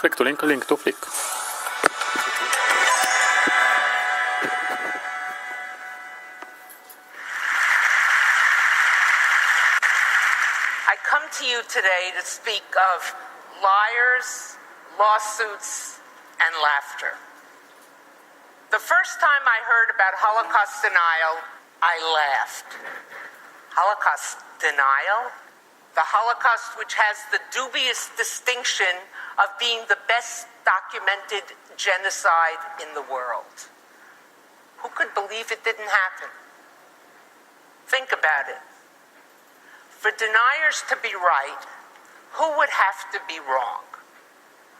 Klik to link to flick. I come to you today to speak of liars, lawsuits, and laughter. The first time I heard about Holocaust denial, I laughed. Holocaust denial? The Holocaust, which has the dubious distinction of being the best documented genocide in the world. Who could believe it didn't happen? Think about it. For deniers to be right, who would have to be wrong?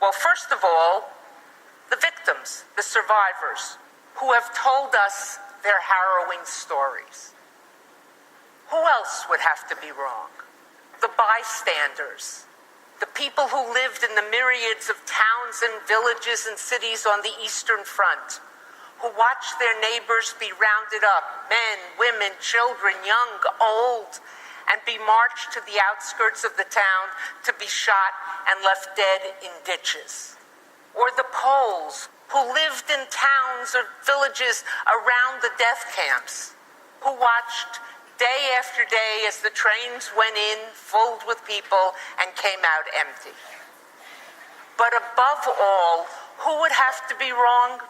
Well, first of all, the victims, the survivors, who have told us their harrowing stories. Who else would have to be wrong? The bystanders, the people who lived in the myriads of towns and villages and cities on the Eastern Front, who watched their neighbors be rounded up, men, women, children, young, old, and be marched to the outskirts of the town to be shot and left dead in ditches. Or the Poles, who lived in towns or villages around the death camps, who watched day after day as the trains went in, filled with people, and came out empty. But above all, who would have to be wrong?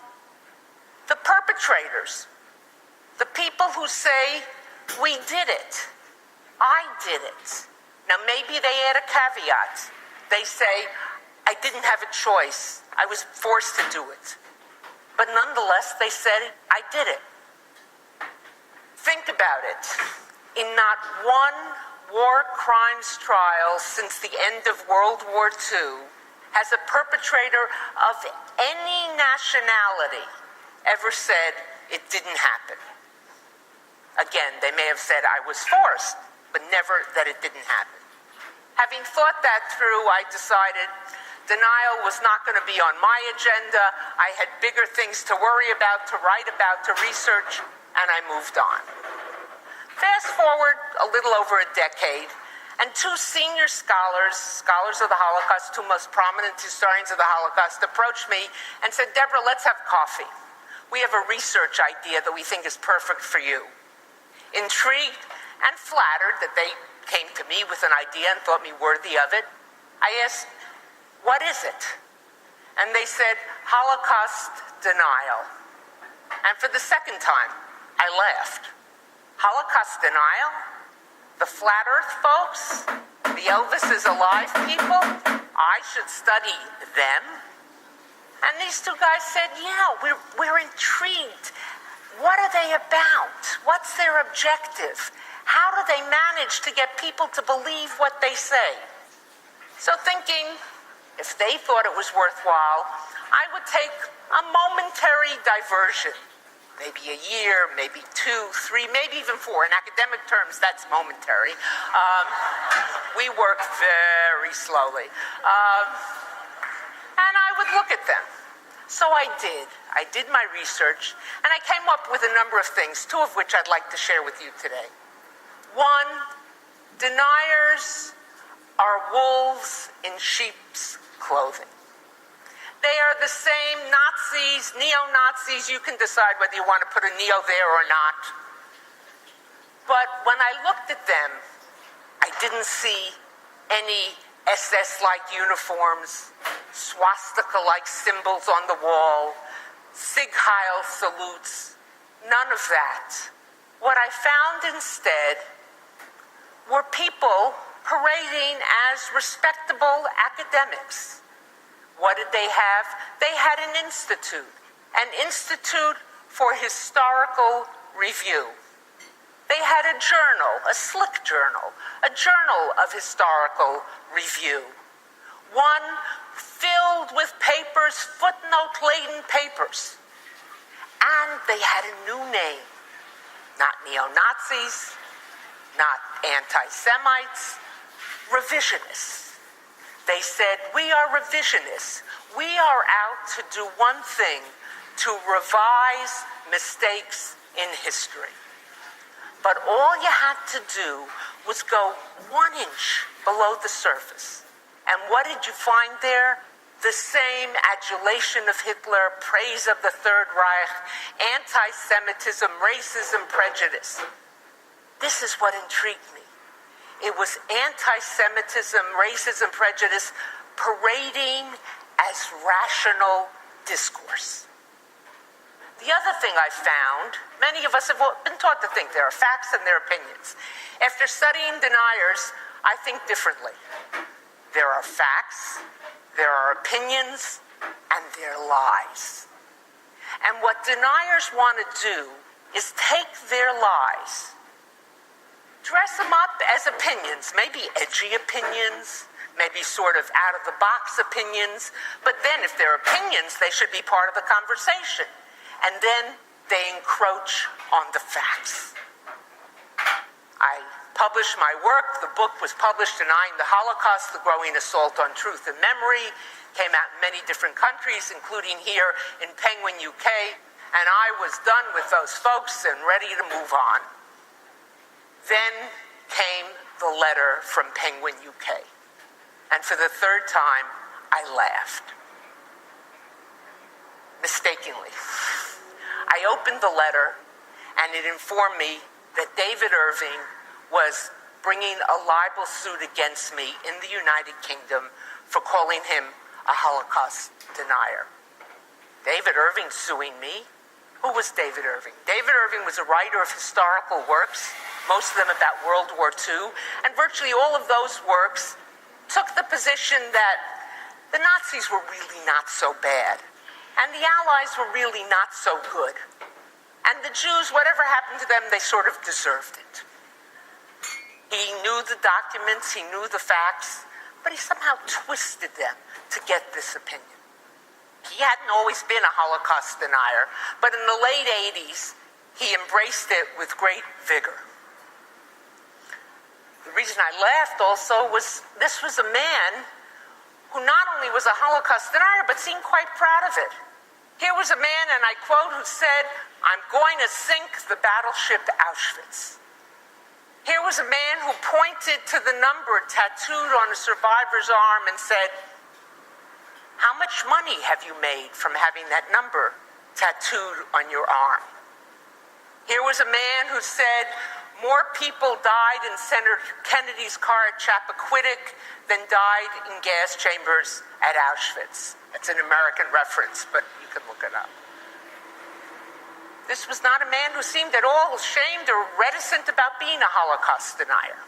The perpetrators. The people who say, we did it. I did it. Now maybe they add a caveat. They say, I didn't have a choice. I was forced to do it. But nonetheless, they said, I did it. Think about it. In not one war crimes trial since the end of World War II has a perpetrator of any nationality ever said it didn't happen. Again, they may have said I was forced, but never that it didn't happen. Having thought that through, I decided denial was not going to be on my agenda. I had bigger things to worry about, to write about, to research, and I moved on. Fast forward a little over a decade, and two senior scholars of the Holocaust, two most prominent historians of the Holocaust, approached me and said, Deborah, let's have coffee. We have a research idea that we think is perfect for you. Intrigued and flattered that they came to me with an idea and thought me worthy of it, I asked, what is it? And they said, Holocaust denial. And for the second time, I laughed. Holocaust denial? The flat earth folks? The Elvis is alive people? I should study them? And these two guys said, yeah, we're intrigued. What are they about? What's their objective? How do they manage to get people to believe what they say? So thinking, if they thought it was worthwhile, I would take a momentary diversion. Maybe a year, maybe 2, 3, maybe even 4. In academic terms, that's momentary. We work very slowly. And I would look at them. So I did. I did my research, and I came up with a number of things, two of which I'd like to share with you today. One, deniers are wolves in sheep's clothing. They are the same Nazis, neo-Nazis. You can decide whether you want to put a neo there or not. But when I looked at them, I didn't see any SS-like uniforms, swastika-like symbols on the wall, Sieg Heil salutes, none of that. What I found instead were people parading as respectable academics. What did they have? They had an institute for historical review. They had a journal, a slick journal, a journal of historical review. One filled with papers, footnote-laden papers. And they had a new name. Not neo-Nazis, not anti-Semites, revisionists. They said, we are revisionists. We are out to do one thing, to revise mistakes in history. But all you had to do was go 1 inch below the surface. And what did you find there? The same adulation of Hitler, praise of the Third Reich, anti-Semitism, racism, prejudice. This is what intrigued me. It was anti-Semitism, racism, prejudice parading as rational discourse. The other thing I found, many of us have been taught to think there are facts and there are opinions. After studying deniers, I think differently. There are facts, there are opinions, and there are lies. And what deniers want to do is take their lies, dress them up as opinions, maybe edgy opinions, maybe sort of out-of-the-box opinions, but then if they're opinions, they should be part of the conversation. And then they encroach on the facts. I published my work. The book was published, Denying the Holocaust, The Growing Assault on Truth and Memory. Came out in many different countries, including here in Penguin, UK. And I was done with those folks and ready to move on. Then came the letter from Penguin, UK. And for the third time, I laughed. Mistakenly. I opened the letter, and it informed me that David Irving was bringing a libel suit against me in the United Kingdom for calling him a Holocaust denier. David Irving suing me? Who was David Irving? David Irving was a writer of historical works, most of them about World War II, and virtually all of those works took the position that the Nazis were really not so bad. And the Allies were really not so good. And the Jews, whatever happened to them, they sort of deserved it. He knew the documents, he knew the facts, but he somehow twisted them to get this opinion. He hadn't always been a Holocaust denier, but in the late 80s, he embraced it with great vigor. The reason I laughed also was this was a man who not only was a Holocaust denier, but seemed quite proud of it. Here was a man, and I quote, who said, "I'm going to sink the battleship Auschwitz." Here was a man who pointed to the number tattooed on a survivor's arm and said, "How much money have you made from having that number tattooed on your arm?" Here was a man who said, "More people died in Senator Kennedy's car at Chappaquiddick than died in gas chambers at Auschwitz." It's an American reference, but you can look it up. This was not a man who seemed at all ashamed or reticent about being a Holocaust denier.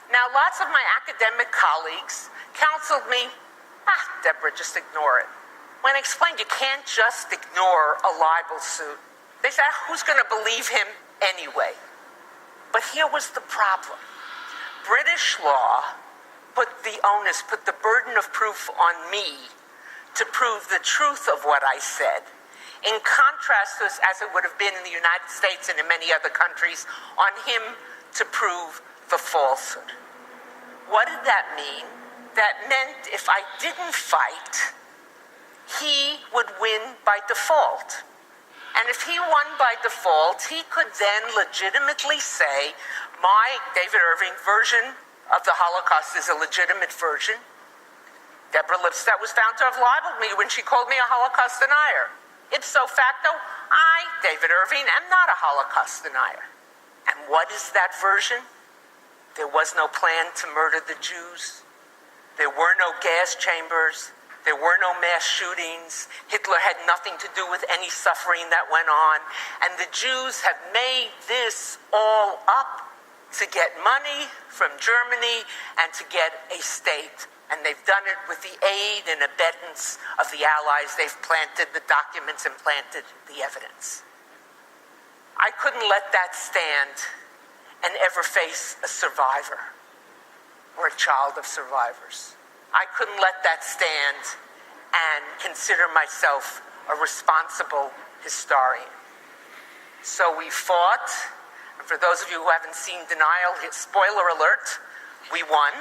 Now, lots of my academic colleagues counseled me, Deborah, just ignore it. When I explained you can't just ignore a libel suit, they said, who's going to believe him anyway? But here was the problem. British law put the burden of proof on me to prove the truth of what I said, in contrast to, as it would have been in the United States and in many other countries, on him to prove the falsehood. What did that mean? That meant if I didn't fight, he would win by default. And if he won by default, he could then legitimately say, my David Irving version of the Holocaust is a legitimate version. Deborah Lipstadt was found to have libeled me when she called me a Holocaust denier. Ipso facto, I, David Irving, am not a Holocaust denier. And what is that version? There was no plan to murder the Jews. There were no gas chambers. There were no mass shootings. Hitler had nothing to do with any suffering that went on. And the Jews have made this all up to get money from Germany and to get a state. And they've done it with the aid and abetance of the Allies. They've planted the documents and planted the evidence. I couldn't let that stand and ever face a survivor or a child of survivors. I couldn't let that stand and consider myself a responsible historian. So we fought, and for those of you who haven't seen Denial, spoiler alert, we won.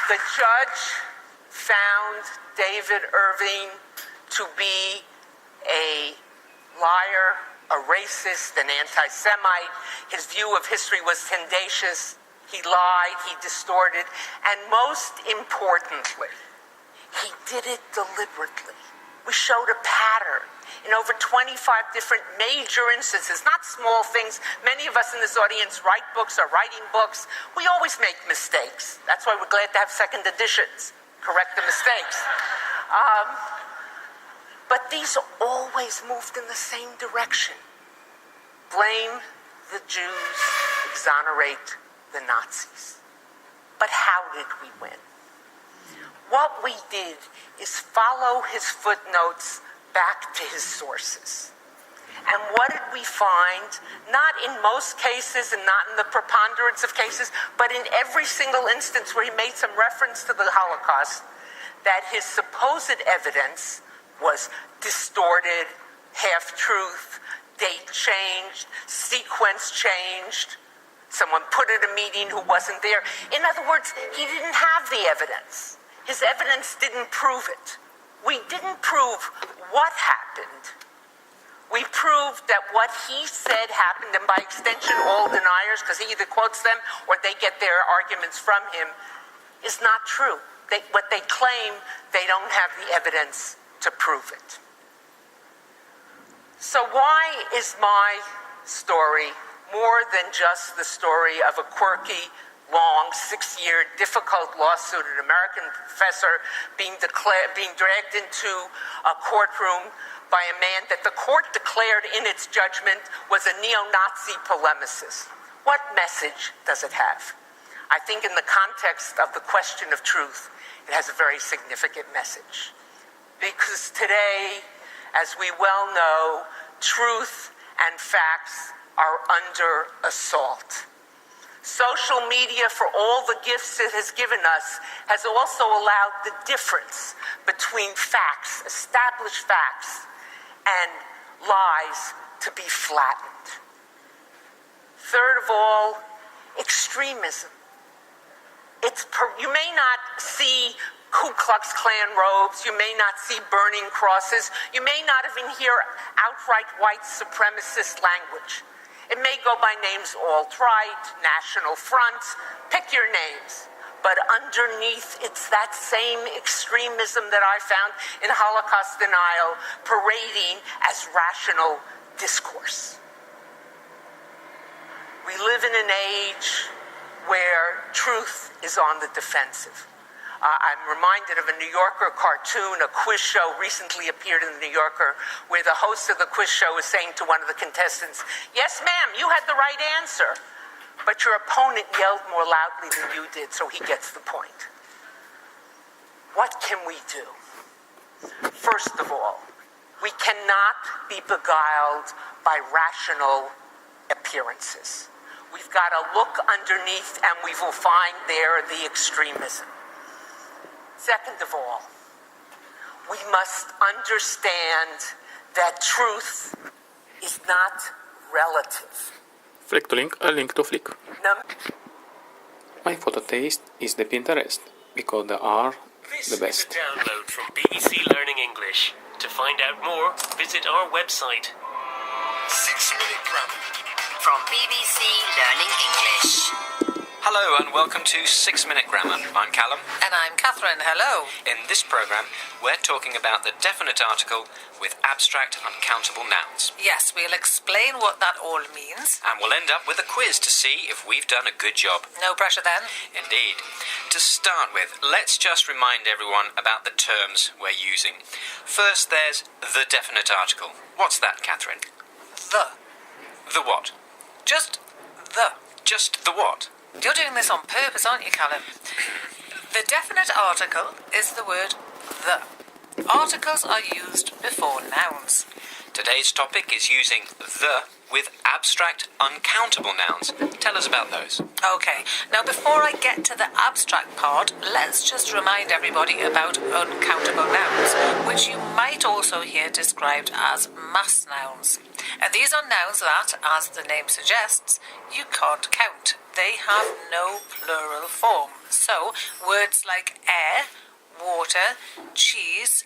The judge found David Irving to be a liar a racist, an anti-Semite. His view of history was tendacious. He lied, he distorted, and most importantly, he did it deliberately. We showed a pattern in over 25 different major instances, not small things. Many of us in this audience write books or writing books. We always make mistakes. That's why we're glad to have second editions, correct the mistakes. But these always moved in the same direction. Blame the Jews, exonerate the Nazis. But how did we win? What we did is follow his footnotes back to his sources. And what did we find? Not in most cases and not in the preponderance of cases, but in every single instance where he made some reference to the Holocaust, that his supposed evidence was distorted, half-truth, date changed, sequence changed. Someone put at a meeting who wasn't there. In other words, he didn't have the evidence. His evidence didn't prove it. We didn't prove what happened. We proved that what he said happened, and by extension all deniers, because he either quotes them or they get their arguments from him, is not true. What they claim, they don't have the evidence to prove it. So why is my story more than just the story of a quirky, long, 6-year, difficult lawsuit, an American professor being dragged into a courtroom by a man that the court declared in its judgment was a neo-Nazi polemicist? What message does it have? I think in the context of the question of truth, it has a very significant message. Because today, as we well know, truth and facts are under assault. Social media, for all the gifts it has given us, has also allowed the difference between facts, established facts, and lies to be flattened. Third of all, extremism. You may not see Ku Klux Klan robes, you may not see burning crosses, you may not even hear outright white supremacist language. It may go by names alt-right, National Front, pick your names. But underneath, it's that same extremism that I found in Holocaust denial parading as rational discourse. We live in an age where truth is on the defensive. I'm reminded of a New Yorker cartoon, a quiz show recently appeared in the New Yorker, where the host of the quiz show was saying to one of the contestants, "Yes, ma'am, you had the right answer, but your opponent yelled more loudly than you did, so he gets the point." What can we do? First of all, we cannot be beguiled by rational appearances. We've got to look underneath, and we will find there the extremism. Second of all, we must understand that truth is not relative. Flick to link, a link to flick. My photo taste is the Pinterest, because they are the best. This is a download from BBC Learning English. To find out more, visit our website. 6-Minute Grammar. From BBC Learning English. Hello and welcome to 6-Minute Grammar. I'm Callum. And I'm Catherine. Hello. In this programme, we're talking about the definite article with abstract uncountable nouns. Yes, we'll explain what that all means. And we'll end up with a quiz to see if we've done a good job. No pressure then. Indeed. To start with, let's just remind everyone about the terms we're using. First, there's the definite article. What's that, Catherine? The. The what? Just the. Just the what? You're doing this on purpose, aren't you, Callum? The definite article is the word the. Articles are used before nouns. Today's topic is using the with abstract uncountable nouns. Tell us about those. Okay, now before I get to the abstract part, let's just remind everybody about uncountable nouns, which you might also hear described as mass nouns. And these are nouns that, as the name suggests, you can't count. They have no plural form. So, words like air, water, cheese,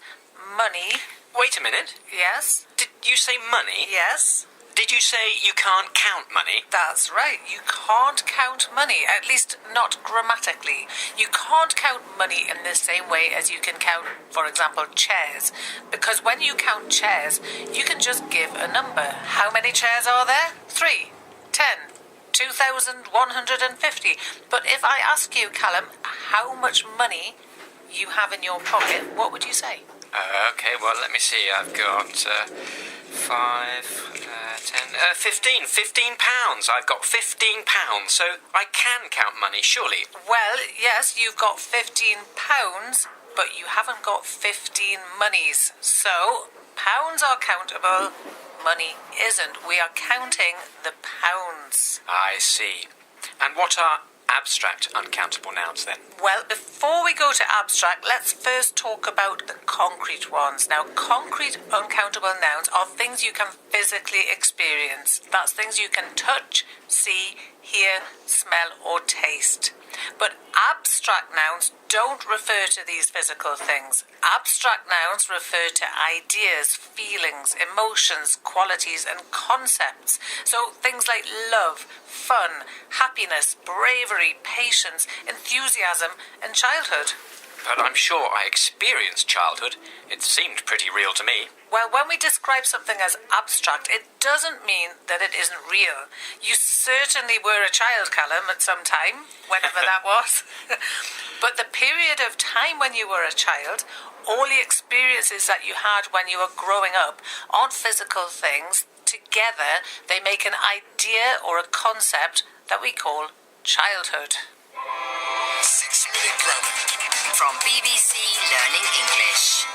money... Wait a minute. Yes? Did you say money? Yes. did you say you can't count money? That's right. You can't count money, at least not grammatically. You can't count money in the same way as you can count, for example, chairs. Because when you count chairs, you can just give a number. How many chairs are there? 3, 10, 2,150. But if I ask you, Callum, how much money you have in your pocket, what would you say? Okay, well, let me see. I've got 5, 10, 15 pounds. I've got 15 pounds, so I can count money, surely. Well, yes, you've got 15 pounds, but you haven't got 15 monies. So, pounds are countable, money isn't. We are counting the pounds. I see. And what are abstract uncountable nouns then? Well, before we go to abstract, let's first talk about the concrete ones. Now, concrete uncountable nouns are things you can physically experience. That's things you can touch, see, hear, smell, or taste. But abstract nouns don't refer to these physical things. Abstract nouns refer to ideas, feelings, emotions, qualities, and concepts. So things like love, fun, happiness, bravery, patience, enthusiasm, and childhood. But I'm sure I experienced childhood. It seemed pretty real to me. Well, when we describe something as abstract, it doesn't mean that it isn't real. You certainly were a child, Callum, at some time, whenever that was. But the period of time when you were a child, all the experiences that you had when you were growing up aren't physical things. Together, they make an idea or a concept that we call childhood. 6-minute grammar. From BBC Learning English.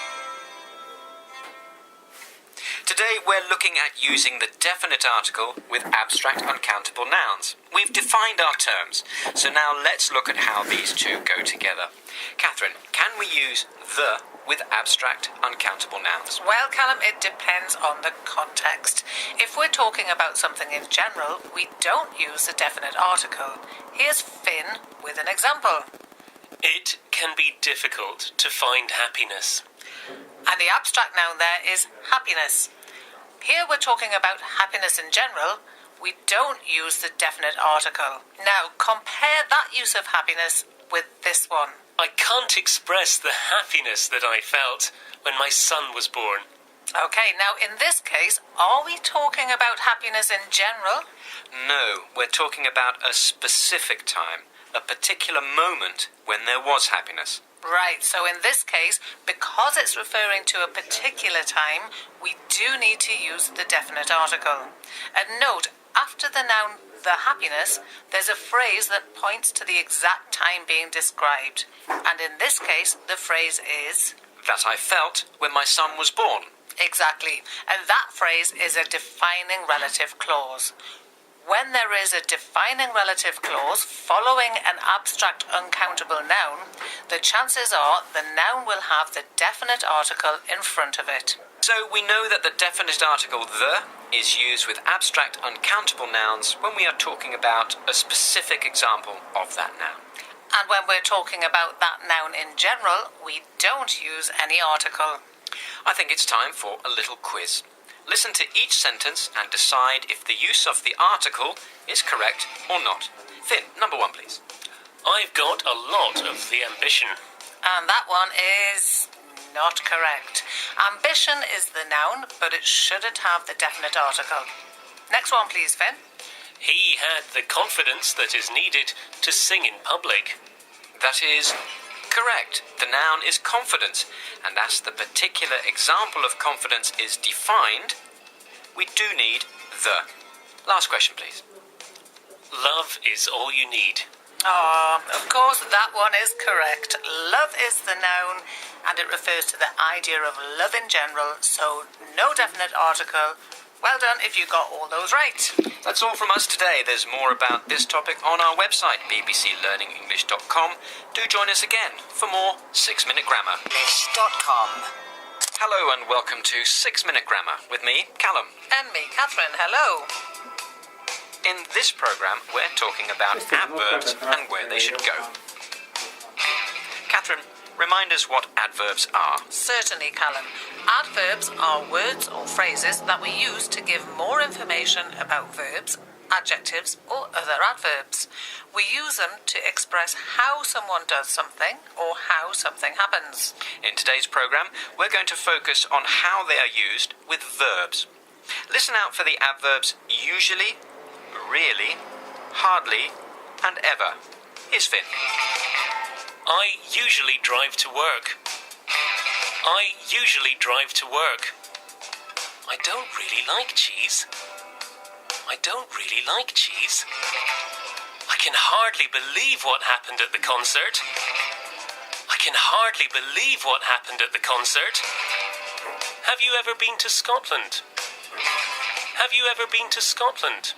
Today we're looking at using the definite article with abstract uncountable nouns. We've defined our terms, so now let's look at how these two go together. Catherine, can we use the with abstract uncountable nouns? Well, Callum, it depends on the context. If we're talking about something in general, we don't use the definite article. Here's Finn with an example. It can be difficult to find happiness. And the abstract noun there is happiness. Here we're talking about happiness in general. We don't use the definite article. Now, compare that use of happiness with this one. I can't express the happiness that I felt when my son was born. Okay, now in this case, are we talking about happiness in general? No, we're talking about a specific time, a particular moment when there was happiness. Right, so in this case, because it's referring to a particular time, we do need to use the definite article. And note, after the noun the happiness, there's a phrase that points to the exact time being described. And in this case, the phrase is that I felt when my son was born. Exactly. And that phrase is a defining relative clause. When there is a defining relative clause following an abstract uncountable noun, the chances are the noun will have the definite article in front of it. So we know that the definite article the is used with abstract uncountable nouns when we are talking about a specific example of that noun. And when we're talking about that noun in general, we don't use any article. I think it's time for a little quiz. Listen to each sentence and decide if the use of the article is correct or not. Finn, number 1, please. I've got a lot of the ambition. And that one is not correct. Ambition is the noun, but it shouldn't have the definite article. Next one, please, Finn. He had the confidence that is needed to sing in public. That is correct. The noun is confidence, and as the particular example of confidence is defined, we do need the. Last question, please. Love is all you need. Of course, that one is correct. Love is the noun, and it refers to the idea of love in general, so no definite article. Well done if you got all those right. That's all from us today. There's more about this topic on our website, bbclearningenglish.com. Do join us again for more 6-Minute Grammar. English.com. Hello and welcome to 6-Minute Grammar with me, Callum. And me, Catherine. Hello. In this programme, we're talking about adverbs and where they should go. Catherine, remind us what adverbs are. Certainly, Callum. Adverbs are words or phrases that we use to give more information about verbs, adjectives, or other adverbs. We use them to express how someone does something or how something happens. In today's programme, we're going to focus on how they are used with verbs. Listen out for the adverbs usually, really, hardly, and ever. Here's Finn. I usually drive to work. I usually drive to work. I don't really like cheese. I don't really like cheese. I can hardly believe what happened at the concert. I can hardly believe what happened at the concert. Have you ever been to Scotland? Have you ever been to Scotland?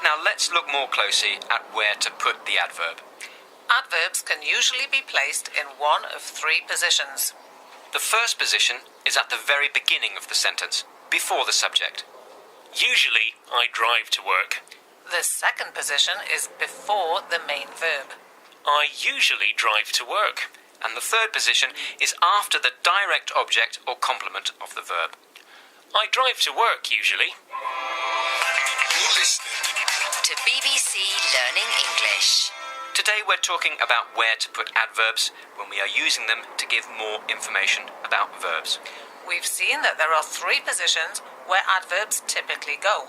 Now let's look more closely at where to put the adverb. Adverbs can usually be placed in one of three positions. The first position is at the very beginning of the sentence, before the subject. Usually, I drive to work. The second position is before the main verb. I usually drive to work. And the third position is after the direct object or complement of the verb. I drive to work, usually. You're listening To BBC Learning English. Today we're talking about where to put adverbs when we are using them to give more information about verbs. We've seen that there are three positions where adverbs typically go.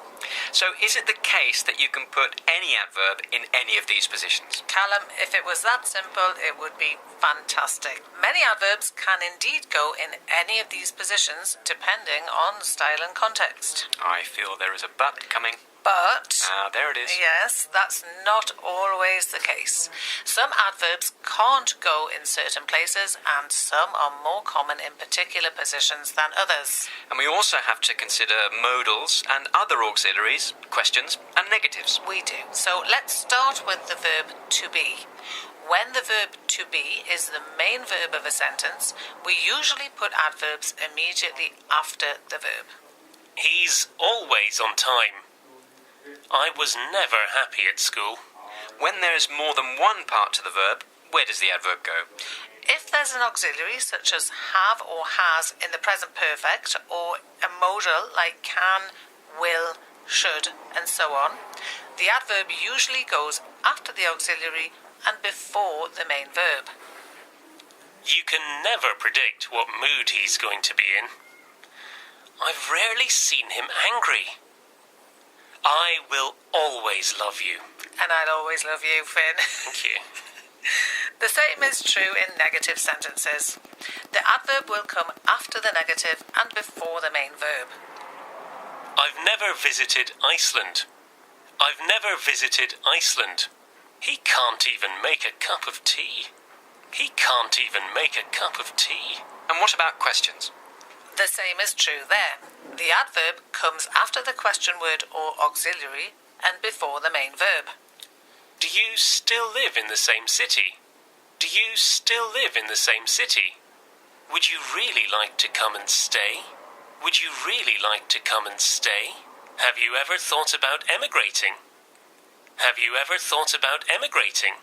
So is it the case that you can put any adverb in any of these positions? Callum, if it was that simple, it would be fantastic. Many adverbs can indeed go in any of these positions, depending on style and context. I feel there is a but coming. But, There it is. yes, that's not always the case. Some adverbs can't go in certain places, and some are more common in particular positions than others. And we also have to consider modals and other auxiliaries, questions and negatives. We do. So let's start with the verb to be. When the verb to be is the main verb of a sentence, we usually put adverbs immediately after the verb. He's always on time. I was never happy at school. When there is more than one part to the verb, where does the adverb go? If there's an auxiliary such as have or has in the present perfect, or a modal like can, will, should, and so on, the adverb usually goes after the auxiliary and before the main verb. You can never predict what mood he's going to be in. I've rarely seen him angry. I will always love you. And I'll always love you, Finn. Thank you. The same is true in negative sentences. The adverb will come after the negative and before the main verb. I've never visited Iceland. I've never visited Iceland. He can't even make a cup of tea. He can't even make a cup of tea. And what about questions? The same is true there. The adverb comes after the question word or auxiliary and before the main verb. Do you still live in the same city? Do you still live in the same city? Would you really like to come and stay? Would you really like to come and stay? Have you ever thought about emigrating? Have you ever thought about emigrating?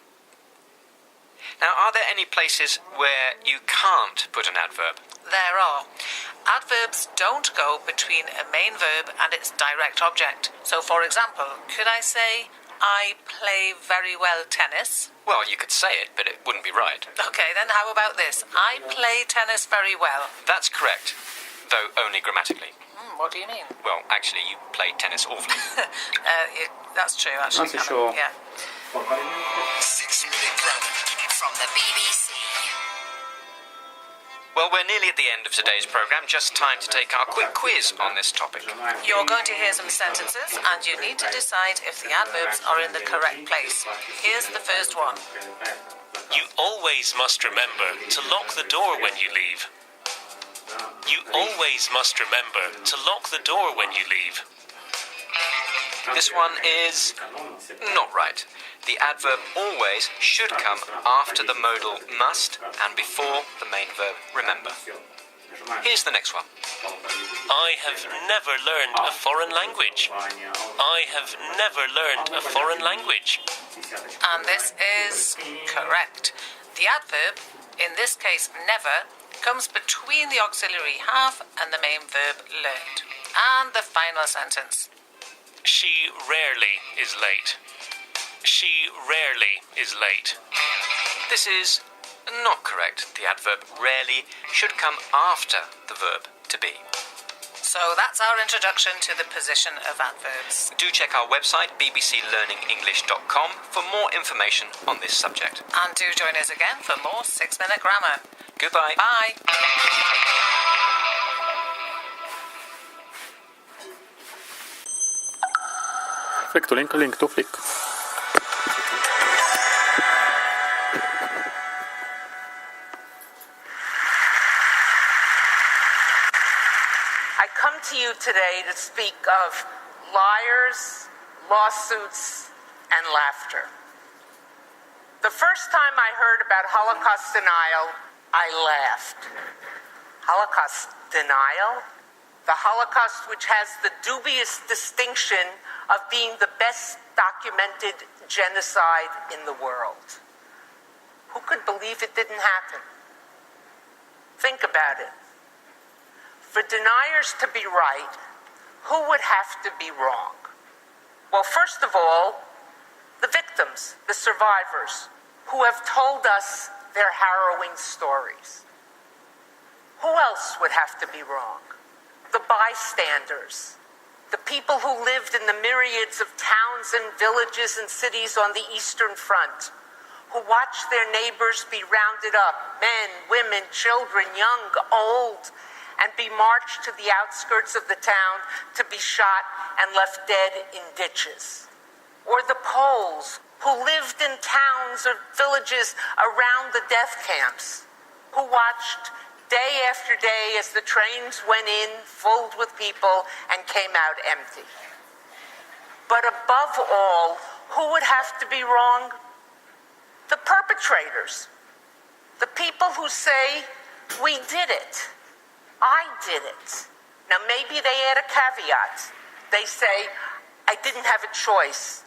Now, are there any places where you can't put an adverb? There are. Adverbs don't go between a main verb and its direct object. So, for example, could I say, I play very well tennis? Well, you could say it, but it wouldn't be right. Okay, then how about this? I play tennis very well. That's correct, though only grammatically. What do you mean? Well, actually, you play tennis awfully. That's true, actually. Not so sure. Yeah. 6-minute grammar. From the BBC. Well, we're nearly at the end of today's programme. Just time to take our quick quiz on this topic. You're going to hear some sentences, and you need to decide if the adverbs are in the correct place. Here's the first one. You always must remember to lock the door when you leave. You always must remember to lock the door when you leave. This one is not right. The adverb always should come after the modal must and before the main verb remember. Here's the next one. I have never learned a foreign language. I have never learned a foreign language. And this is correct. The adverb, in this case never, comes between the auxiliary have and the main verb learned. And the final sentence. She rarely is late. She rarely is late. This is not correct. The adverb rarely should come after the verb to be. So that's our introduction to the position of adverbs. Do check our website, bbclearningenglish.com, for more information on this subject. And do join us again for more 6-Minute Grammar. Goodbye. Bye. Flick to link, link to flick. I come to you today to speak of liars, lawsuits, and laughter. The first time I heard about Holocaust denial, I laughed. Holocaust denial? The Holocaust, which has the dubious distinction of being the best documented genocide in the world. Who could believe it didn't happen? Think about it. For deniers to be right, who would have to be wrong? Well, first of all, the victims, the survivors, who have told us their harrowing stories. Who else would have to be wrong? The bystanders, the people who lived in the myriads of towns and villages and cities on the Eastern Front, who watched their neighbors be rounded up, men, women, children, young, old, and be marched to the outskirts of the town to be shot and left dead in ditches. Or the Poles, who lived in towns or villages around the death camps, who watched day after day as the trains went in, filled with people, and came out empty. But above all, who would have to be wrong? The perpetrators. The people who say, we did it. I did it. Now maybe they add a caveat. They say, I didn't have a choice.